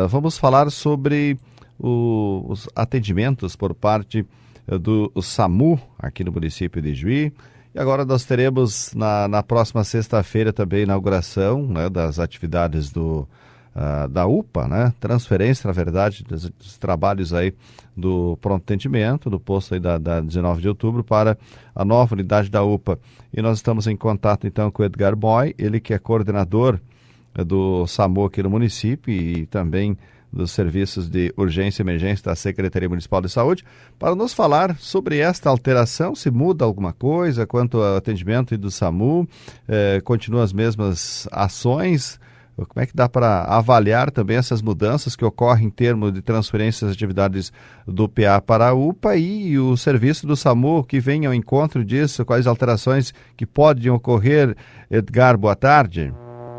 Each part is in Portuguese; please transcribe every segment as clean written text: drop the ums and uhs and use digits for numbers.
Vamos falar sobre os atendimentos por parte do SAMU aqui no município de Juí. E agora nós teremos na próxima sexta-feira também a inauguração, né, das atividades da UPA, né? Transferência, na verdade, dos trabalhos aí do pronto atendimento, do posto aí da 19 de outubro para a nova unidade da UPA. E nós estamos em contato então com o Edgar Boy, ele que é coordenador do SAMU aqui no município e também dos serviços de urgência e emergência da Secretaria Municipal de Saúde, para nos falar sobre esta alteração, se muda alguma coisa quanto ao atendimento do SAMU, continuam as mesmas ações. Como é que dá para avaliar também essas mudanças que ocorrem em termos de transferências de atividades do PA para a UPA e o serviço do SAMU que vem ao encontro disso? Quais alterações que podem ocorrer? Edgar, boa tarde.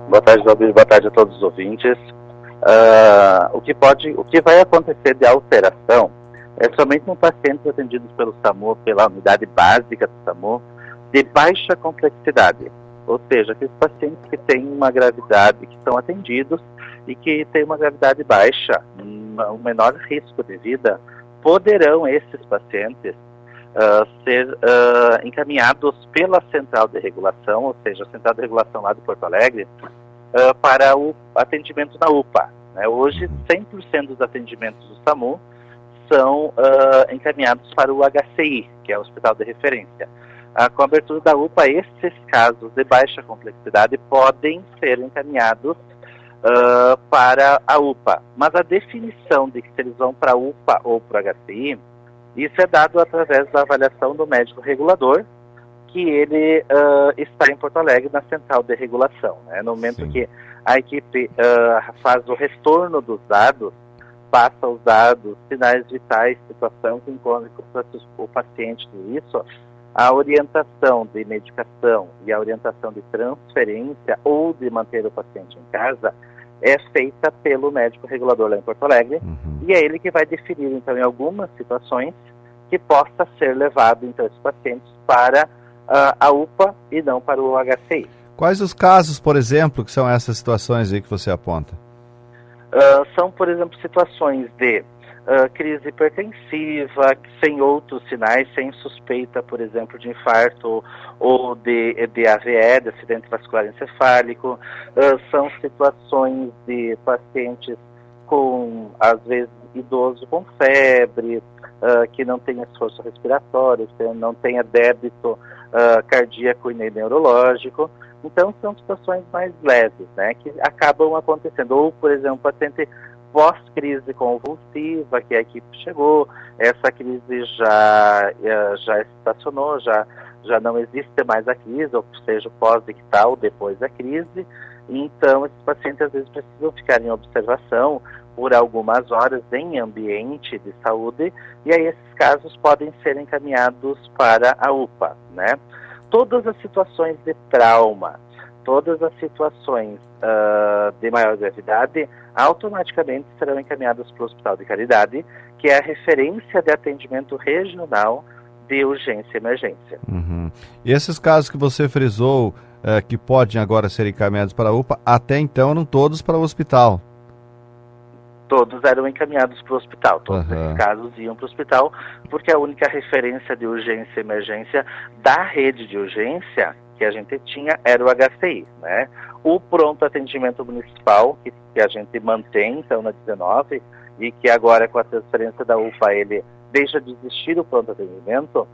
Boa tarde, Valdir. Boa tarde a todos os ouvintes. O que vai acontecer de alteração é somente com pacientes atendidos pelo SAMU, pela unidade básica do SAMU, de baixa complexidade. Ou seja, aqueles pacientes que têm uma gravidade, que são atendidos e que têm uma gravidade baixa, um menor risco de vida, poderão esses pacientes ser encaminhados pela central de regulação, ou seja, a central de regulação lá de Porto Alegre, para o atendimento na UPA. Né? Hoje, 100% dos atendimentos do SAMU são encaminhados para o HCI, que é o Hospital de Referência. Com a abertura da UPA, esses casos de baixa complexidade podem ser encaminhados para a UPA. Mas a definição de que se eles vão para a UPA ou para o HCI, isso é dado através da avaliação do médico regulador, que ele está em Porto Alegre na central de regulação. Né? No momento Sim. que a equipe faz o retorno dos dados, passa os dados, sinais vitais, situação que encontra o paciente isso, a orientação de medicação e a orientação de transferência ou de manter o paciente em casa é feita pelo médico regulador lá em Porto Alegre, e é ele que vai definir, então, em algumas situações, que possa ser levado, então, esses pacientes para a UPA e não para o HCI. Quais os casos, por exemplo, que são essas situações aí que você aponta? São, por exemplo, situações de crise hipertensiva, sem outros sinais, sem suspeita, por exemplo, de infarto ou de AVE, de acidente vascular encefálico. São situações de pacientes com, às vezes, idoso com febre, que não tem esforço respiratório, que não tenha débito cardíaco e nem neurológico. Então, são situações mais leves, né, que acabam acontecendo. Ou, por exemplo, paciente pós-crise convulsiva, que a equipe chegou, essa crise já estacionou, já não existe mais a crise, ou seja, o pós-ictal, depois da crise. Então, esses pacientes às vezes precisam ficar em observação por algumas horas em ambiente de saúde, e aí esses casos podem ser encaminhados para a UPA, né? Todas as situações de trauma, todas as situações de maior gravidade, automaticamente serão encaminhadas para o Hospital de Caridade, que é a referência de atendimento regional de urgência e emergência. E esses casos que você frisou, que podem agora ser encaminhados para a UPA, até então eram todos para o hospital? Todos eram encaminhados para o hospital, todos esses casos iam para o hospital, porque a única referência de urgência e emergência da rede de urgência que a gente tinha era o HCI, né? O pronto atendimento municipal, que a gente mantém, então, na 19, e que agora com a transferência da UPA ele deixa de existir o pronto atendimento,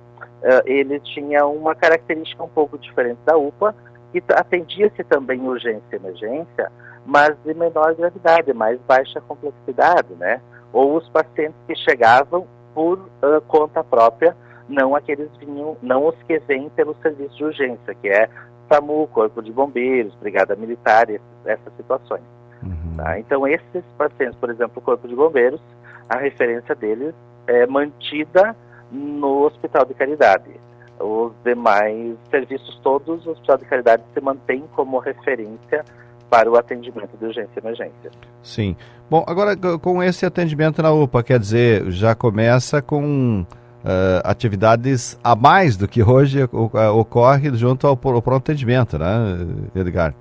ele tinha uma característica um pouco diferente da UPA, que atendia-se também urgência e emergência, mas de menor gravidade, mais baixa complexidade, né? Ou os pacientes que chegavam por conta própria, não os que vêm pelo serviço de urgência, que é SAMU, Corpo de Bombeiros, Brigada Militar, essas situações. Tá? Então, esses pacientes, por exemplo, o Corpo de Bombeiros, a referência deles é mantida no Hospital de Caridade. Os demais serviços todos, o Hospital de Caridade se mantém como referência para o atendimento de urgência e emergência. Sim. Bom, agora com esse atendimento na UPA, quer dizer, já começa com atividades a mais do que hoje ocorre junto ao pronto atendimento, né, Edgar?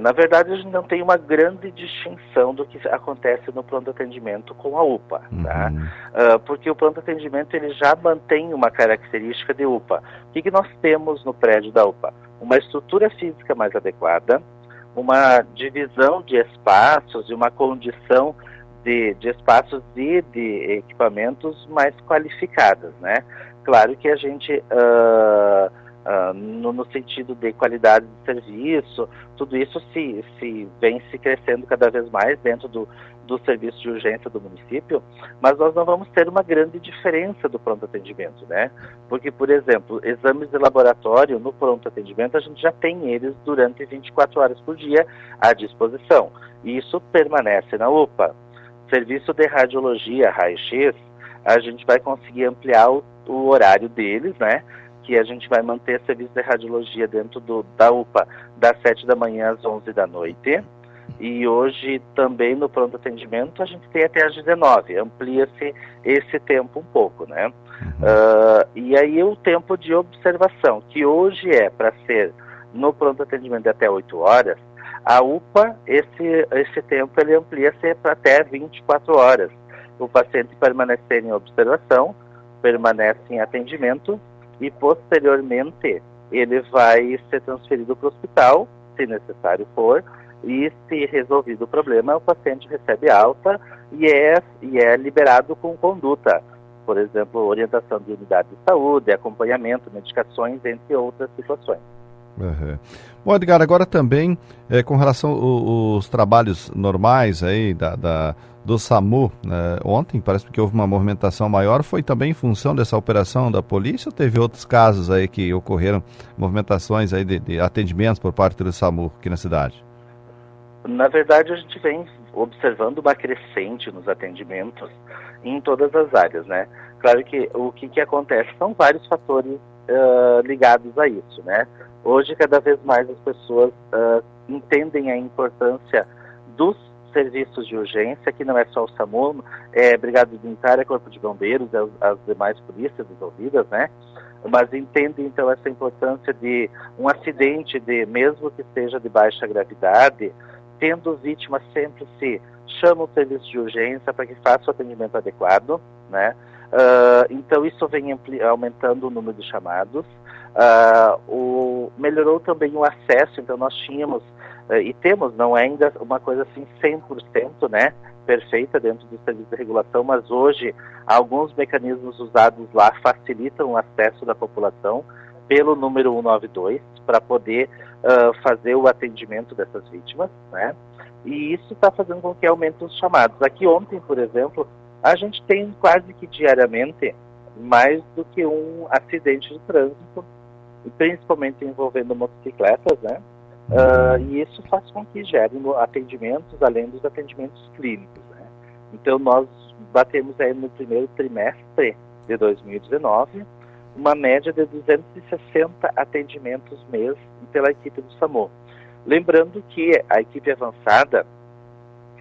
Na verdade, a gente não tem uma grande distinção do que acontece no pronto atendimento com a UPA, tá? Porque o pronto atendimento ele já mantém uma característica de UPA. O que nós temos no prédio da UPA? Uma estrutura física mais adequada, uma divisão de espaços e uma condição de espaços e de equipamentos mais qualificadas, né? Claro que a gente, no sentido de qualidade de serviço, tudo isso vem se crescendo cada vez mais dentro do serviço de urgência do município, mas nós não vamos ter uma grande diferença do pronto atendimento, né? Porque, por exemplo, exames de laboratório no pronto atendimento, a gente já tem eles durante 24 horas por dia à disposição. E isso permanece na UPA. Serviço de radiologia, raio-x, a gente vai conseguir ampliar o horário deles, né? Que a gente vai manter serviço de radiologia dentro da UPA das 7 da manhã às 11 da noite. E hoje também no pronto atendimento a gente tem até às 19, amplia-se esse tempo um pouco, né? E aí o tempo de observação, que hoje é para ser no pronto atendimento até 8 horas, a UPA, esse tempo ele amplia-se para até 24 horas. O paciente permanecer em observação, permanece em atendimento e posteriormente ele vai ser transferido para o hospital, se necessário for, e se resolvido o problema, o paciente recebe alta e é liberado com conduta. Por exemplo, orientação de unidade de saúde, acompanhamento, medicações, entre outras situações. Bom, Edgar, agora também com relação aos trabalhos normais aí do SAMU, ontem parece que houve uma movimentação maior, foi também em função dessa operação da polícia ou teve outros casos aí que ocorreram, movimentações aí de atendimentos por parte do SAMU aqui na cidade? Na verdade, a gente vem observando uma crescente nos atendimentos em todas as áreas, né? Claro que o que acontece são vários fatores ligados a isso, né? Hoje, cada vez mais as pessoas entendem a importância dos serviços de urgência, que não é só o SAMU, é Brigada Militar, é Corpo de Bombeiros, as demais polícias envolvidas, né? Mas entendem, então, essa importância de um acidente, mesmo que seja de baixa gravidade, tendo vítima, sempre se chama o serviço de urgência para que faça o atendimento adequado, né? Então isso vem aumentando o número de chamados. Melhorou também o acesso, então nós tínhamos e temos, não é ainda uma coisa assim 100%, né, perfeita dentro do serviço de regulação, mas hoje alguns mecanismos usados lá facilitam o acesso da população pelo número 192 para poder fazer o atendimento dessas vítimas, né? E isso está fazendo com que aumente os chamados. Aqui ontem, por exemplo, a gente tem quase que diariamente mais do que um acidente de trânsito, principalmente envolvendo motocicletas, né? E isso faz com que gerem atendimentos além dos atendimentos clínicos, né? Então nós batemos aí no primeiro trimestre de 2019 uma média de 260 atendimentos mês pela equipe do SAMU. Lembrando que a equipe avançada,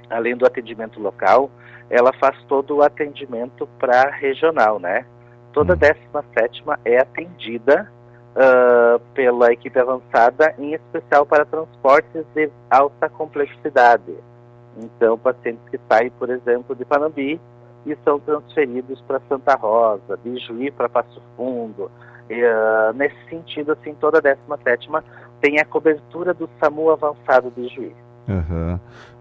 além do atendimento local, ela faz todo o atendimento para regional, né? Toda 17ª é atendida pela equipe avançada, em especial para transportes de alta complexidade. Então, pacientes que saem, por exemplo, de Panambi e são transferidos para Santa Rosa, de Juí para Passo Fundo. Nesse sentido, assim, toda a 17ª tem a cobertura do SAMU avançado de Juí.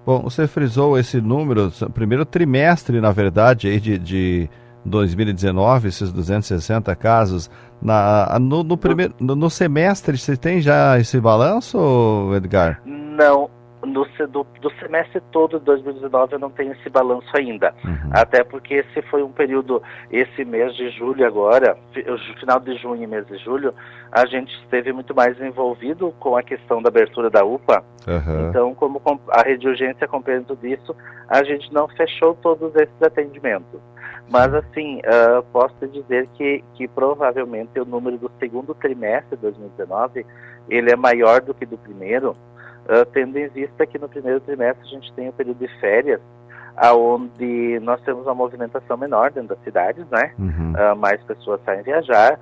Bom, você frisou esse número, primeiro trimestre, na verdade, aí de 2019, esses 260 casos. No semestre, você tem já esse balanço, Edgar? Não. Do semestre todo de 2019 eu não tenho esse balanço ainda, até porque esse foi um período, esse mês de julho agora, final de junho e mês de julho, a gente esteve muito mais envolvido com a questão da abertura da UPA, então como a rede de urgência compreende tudo isso, a gente não fechou todos esses atendimentos, mas assim, posso te dizer que provavelmente o número do segundo trimestre de 2019, ele é maior do que do primeiro, tendo em vista que no primeiro trimestre a gente tem o período de férias, onde nós temos uma movimentação menor dentro das cidades, né? Mais pessoas saem viajar,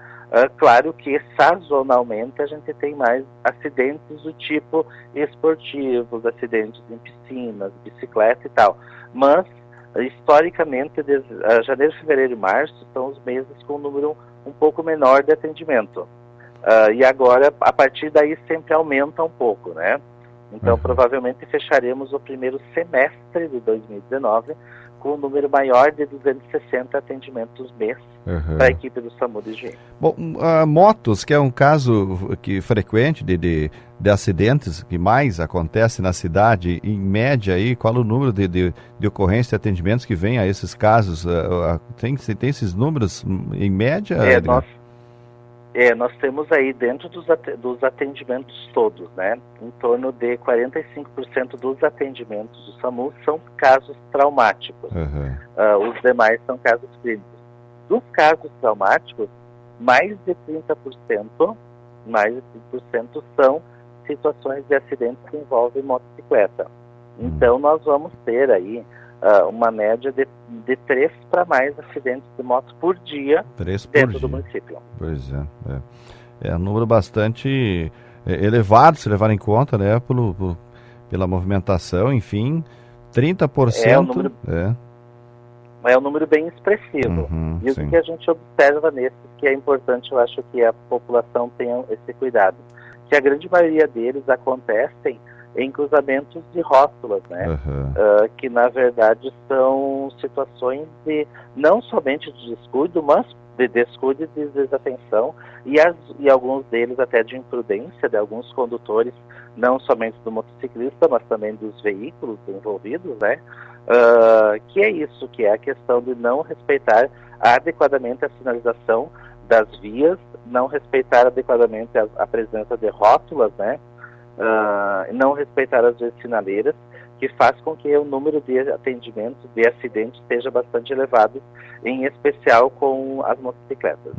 Claro que sazonalmente a gente tem mais acidentes do tipo esportivos, acidentes em piscinas, bicicleta e tal. Mas, historicamente, janeiro, fevereiro e março são os meses com um número um pouco menor de atendimento. E agora, a partir daí, sempre aumenta um pouco, né? Então, provavelmente fecharemos o primeiro semestre de 2019 com um número maior de 260 atendimentos mês para a equipe do SAMU de Juiz. Bom, motos, que é um caso frequente de acidentes que mais acontece na cidade, em média, aí, qual o número de ocorrência de atendimentos que vem a esses casos? Tem esses números em média? Nós temos aí dentro dos atendimentos todos, né, em torno de 45% dos atendimentos do SAMU são casos traumáticos. Os demais são casos clínicos. Dos casos traumáticos, mais de 30% são situações de acidentes que envolvem motocicleta. Então nós vamos ter aí uma média de 3 para mais acidentes de moto por dia dentro do município. Pois é um número bastante elevado, se levar em conta, né, pela movimentação, enfim, 30%. É um número bem expressivo. E o que a gente observa nesse, que é importante, eu acho que a população tenha esse cuidado, que a grande maioria deles acontecem em cruzamentos de rótulas, né? Que na verdade são situações de não somente de descuido, mas de descuido e de desatenção, e alguns deles até de imprudência de alguns condutores, não somente do motociclista, mas também dos veículos envolvidos, né? Que é isso, que é a questão de não respeitar adequadamente a sinalização das vias, não respeitar adequadamente a presença de rótulas, né? Não respeitar as vias sinaleiras, que faz com que o número de atendimentos, de acidentes, esteja bastante elevado, em especial com as motocicletas.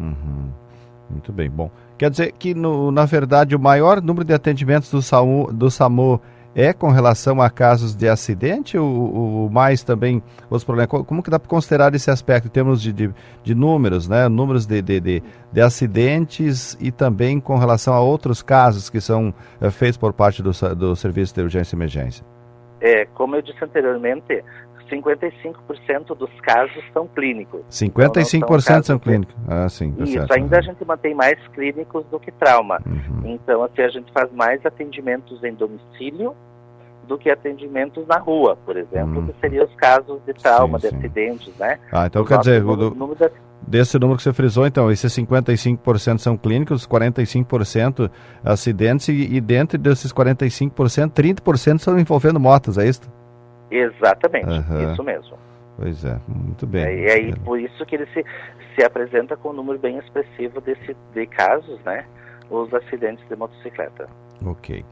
Muito bem, bom. Quer dizer que, na verdade, o maior número de atendimentos do SAMU é com relação a casos de acidente, ou mais também os problemas? Como que dá para considerar esse aspecto em termos de números, né? Números de acidentes e também com relação a outros casos que são feitos por parte do Serviço de Urgência e Emergência? Como eu disse anteriormente, 55% dos casos são clínicos. 55% são clínicos? Sim. Isso, certo. Ainda a gente mantém mais clínicos do que trauma. Então, assim, a gente faz mais atendimentos em domicílio do que atendimentos na rua, por exemplo, que seriam os casos de trauma, de acidentes, né? Então quer dizer, desse número que você frisou, então, esses 55% são clínicos, 45% acidentes, e dentro desses 45%, 30% são envolvendo motos, é isso? Exatamente, isso mesmo. Pois é, muito bem. E aí, por isso que ele se apresenta com um número bem expressivo de casos, né? Os acidentes de motocicleta. Ok.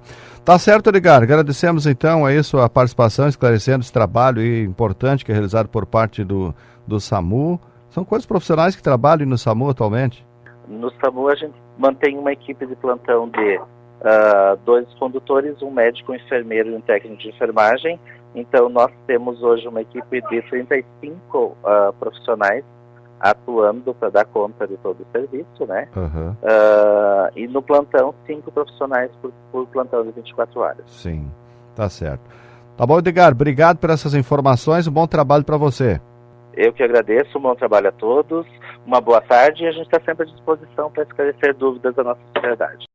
Tá certo, Edgar. Agradecemos, então, a sua participação, esclarecendo esse trabalho importante que é realizado por parte do SAMU. São quantos profissionais que trabalham no SAMU atualmente? No SAMU a gente mantém uma equipe de plantão de 2 condutores, um médico, um enfermeiro e um técnico de enfermagem. Então nós temos hoje uma equipe de 35 profissionais atuando para dar conta de todo o serviço, né? E no plantão, 5 profissionais por plantão de 24 horas. Sim, tá certo. Tá bom, Edgar, obrigado por essas informações, um bom trabalho para você. Eu que agradeço, um bom trabalho a todos, uma boa tarde, e a gente está sempre à disposição para esclarecer dúvidas da nossa sociedade.